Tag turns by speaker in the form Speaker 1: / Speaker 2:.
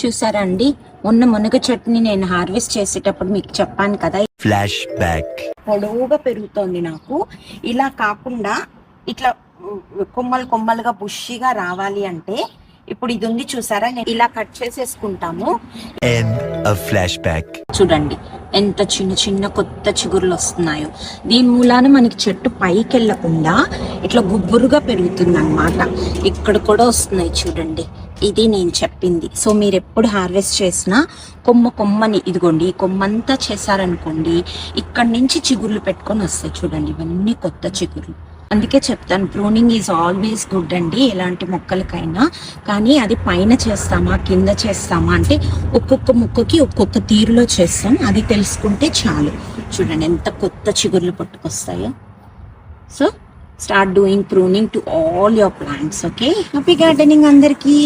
Speaker 1: చూసారా అండి, మునగ చెట్టుని నేను హార్వెస్ట్ చేసేటప్పుడు మీకు చెప్పాను కదా,
Speaker 2: ఫ్లాష్ బ్యాక్
Speaker 1: పొడవుగా పెరుగుతోంది. నాకు ఇలా కాకుండా ఇట్లా కొమ్మలు కొమ్మలుగా బుషిగా రావాలి అంటే ఇప్పుడు ఇది ఉంది చూసారా, నేను ఇలా కట్ చేసేసుకుంటాము.
Speaker 2: ఫ్లాష్ బ్యాక్
Speaker 1: చూడండి ఎంత చిన్న చిన్న కొత్త చిగురులు వస్తున్నాయో. దీని మూలాన మనకి చెట్టు పైకి వెళ్ళకుండా ఇట్లా గుబ్బురుగా పెరుగుతుంది అన్నమాట. ఇక్కడ కూడా వస్తున్నాయి చూడండి, ఇది నేను చెప్పింది. సో మీరు ఎప్పుడు హార్వెస్ట్ చేసినా కొమ్మని ఇదిగోండి, ఈ కొమ్మంతా చేశారనుకోండి, ఇక్కడ నుంచి చిగుర్లు పెట్టుకొని వస్తాయి. చూడండి ఇవన్నీ కొత్త చిగుర్లు. అందుకే చెప్తాను, ప్రూనింగ్ ఈజ్ ఆల్వేస్ గుడ్ అండి ఎలాంటి మొక్కలకైనా. కానీ అది పైన చేస్తామా కింద చేస్తామా అంటే ఒక్కొక్క మొక్కకి ఒక్కొక్క తీరులో చేస్తాం, అది తెలుసుకుంటే చాలు. చూడండి ఎంత కొత్త చిగుర్లు పట్టుకొస్తాయో. So start doing pruning to all your plants. Okay, happy gardening అందరికీ.